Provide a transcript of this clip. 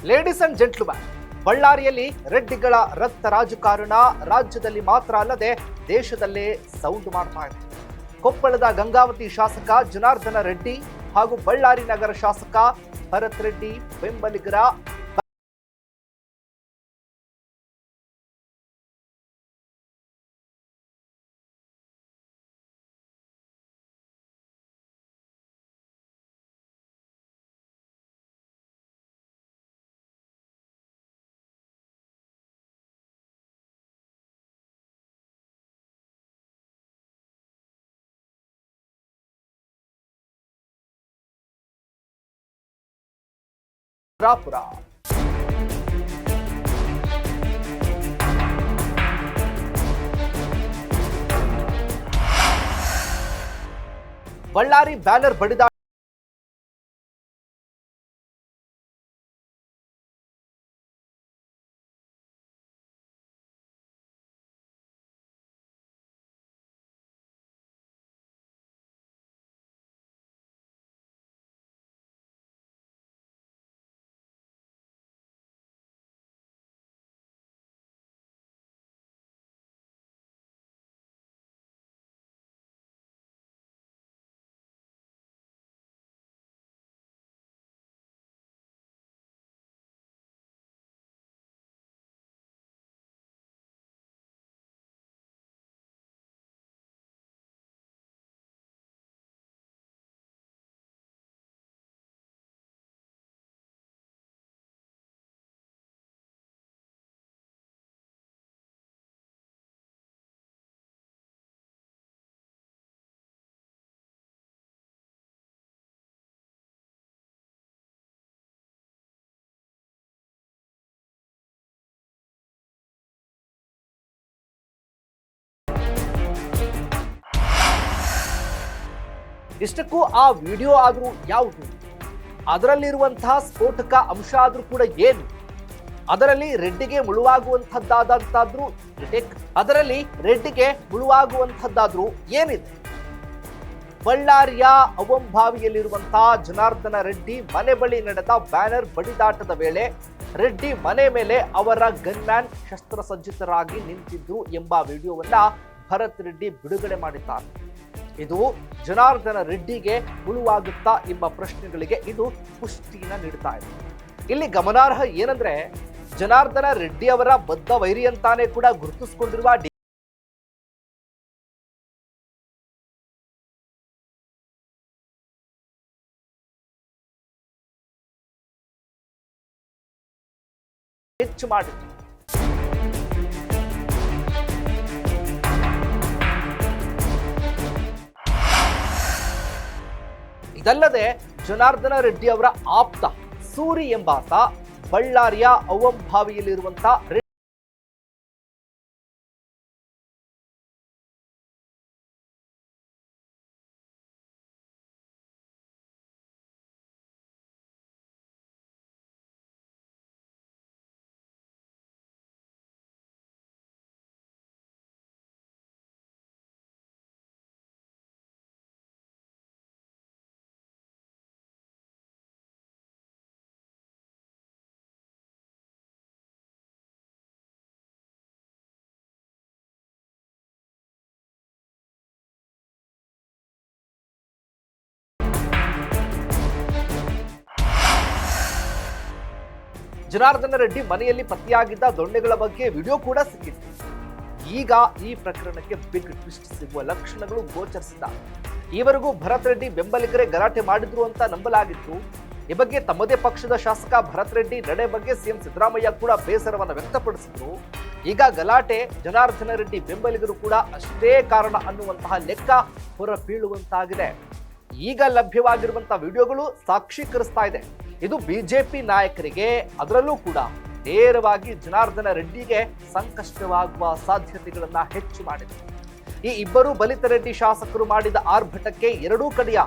Ladies and gentleman, ಬಳ್ಳಾರಿಯಲ್ಲಿ ರೆಡ್ಡಿಗಳ ರಕ್ತ ರಾಜಕಾರಣ ರಾಜ್ಯದಲ್ಲಿ ಮಾತ್ರ ಅಲ್ಲದೆ ದೇಶದಲ್ಲೇ ಸೌಂಡು ಮಾಡ್ತಾ ಇದೆ. ಕೊಪ್ಪಳದ ಗಂಗಾವತಿ ಶಾಸಕ ಜನಾರ್ದನ ರೆಡ್ಡಿ ಹಾಗೂ ಬಳ್ಳಾರಿ ನಗರ ಶಾಸಕ ಭರತ್ ರೆಡ್ಡಿ ಬೆಂಬಲಿಗರ ರಾಪುರ. ಬಳ್ಳಾರಿ ಬ್ಯಾನರ್ ಬಡಿದ ಇಷ್ಟಕ್ಕೂ ಆ ವಿಡಿಯೋ ಆದ್ರೂ ಯಾವುದು, ಅದರಲ್ಲಿರುವಂತಹ ಸ್ಫೋಟಕ ಅಂಶ ಆದ್ರೂ ಕೂಡ ಏನು, ಅದರಲ್ಲಿ ರೆಡ್ಡಿಗೆ ಮುಳುವಾಗುವಂಥದ್ದಾದ್ರೂ ಏನಿದೆ? ಬಳ್ಳಾರಿಯ ಅವಂಭಾವಿಯಲ್ಲಿರುವಂತಹ ಜನಾರ್ದನ ರೆಡ್ಡಿ ಮನೆ ಬಳಿ ನಡೆದ ಬ್ಯಾನರ್ ಬಡಿದಾಟದ ವೇಳೆ ರೆಡ್ಡಿ ಮನೆ ಮೇಲೆ ಅವರ ಗನ್ಮ್ಯಾನ್ ಶಸ್ತ್ರಸಜ್ಜಿತರಾಗಿ ನಿಂತಿದ್ರು ಎಂಬ ವಿಡಿಯೋವನ್ನ ಭರತ್ ರೆಡ್ಡಿ ಬಿಡುಗಡೆ ಮಾಡಿದ್ದಾರೆ. ಇದು ಜನಾರ್ದನ ರೆಡ್ಡಿಗೆ ಮುಳುವಾಗುತ್ತಾ ಎಂಬ ಪ್ರಶ್ನೆಗಳಿಗೆ ಇದು ಪುಷ್ಟಿನ ನೀಡುತ್ತಾ ಇದೆ. ಇಲ್ಲಿ ಗಮನಾರ್ಹ ಏನಂದ್ರೆ, ಜನಾರ್ದನ ರೆಡ್ಡಿ ಅವರ ಬದ್ಧ ವೈರಿ ಅಂತಾನೆ ಕೂಡ ಗುರುತಿಸಿಕೊಂಡಿರುವ ಹೆಚ್ಚು ಮಾಡಿದ್ರು. ಇದಲ್ಲದೆ ಜನಾರ್ದನ ರೆಡ್ಡಿ ಅವರ ಆಪ್ತ ಸೂರಿ ಎಂಬಾತ ಬಳ್ಳಾರಿಯ ಅವಂಭಾವಿಯಲ್ಲಿರುವಂತಹ ಜನಾರ್ದನ ರೆಡ್ಡಿ ಮನೆಯಲ್ಲಿ ಪತ್ತೆಯಾಗಿದ್ದ ದೊಣ್ಣೆಗಳ ಬಗ್ಗೆ ವಿಡಿಯೋ ಕೂಡ ಸಿಕ್ಕಿತ್ತು. ಈಗ ಈ ಪ್ರಕರಣಕ್ಕೆ ಬಿಗ್ ಟ್ವಿಸ್ಟ್ ಸಿಗುವ ಲಕ್ಷಣಗಳು ಗೋಚರಿಸಿದ್ದಾರೆ. ಈವರೆಗೂ ಭರತ್ ರೆಡ್ಡಿ ಬೆಂಬಲಿಗರೇ ಗಲಾಟೆ ಮಾಡಿದ್ರು ಅಂತ ನಂಬಲಾಗಿತ್ತು. ಈ ಬಗ್ಗೆ ತಮ್ಮದೇ ಪಕ್ಷದ ಶಾಸಕ ಭರತ್ ರೆಡ್ಡಿ ನಡೆ ಬಗ್ಗೆ ಸಿಎಂ ಸಿದ್ದರಾಮಯ್ಯ ಕೂಡ ಬೇಸರವನ್ನು ವ್ಯಕ್ತಪಡಿಸಿದ್ರು. ಈಗ ಗಲಾಟೆ ಜನಾರ್ದನ ರೆಡ್ಡಿ ಬೆಂಬಲಿಗರು ಕೂಡ ಅಷ್ಟೇ ಕಾರಣ ಅನ್ನುವಂತಹ ಲೆಕ್ಕ ಹೊರಬೀಳುವಂತಾಗಿದೆ. ಈಗ ಲಭ್ಯವಾಗಿರುವಂತಹ ವಿಡಿಯೋಗಳು ಸಾಕ್ಷೀಕರಿಸ್ತಾ ಇದೆ. ಇದು ಬಿಜೆಪಿ ನಾಯಕರಿಗೆ, ಅದರಲ್ಲೂ ಕೂಡ ನೇರವಾಗಿ ಜನಾರ್ದನ ರೆಡ್ಡಿಗೆ ಸಂಕಷ್ಟವಾಗುವ ಸಾಧ್ಯತೆಗಳನ್ನ ಹೆಚ್ಚು ಮಾಡಿದೆ. ಈ ಇಬ್ಬರು ಬಲಿತ ರೆಡ್ಡಿ ಶಾಸಕರು ಮಾಡಿದ ಆರ್ಭಟಕ್ಕೆ ಎರಡೂ ಕಡೆಯ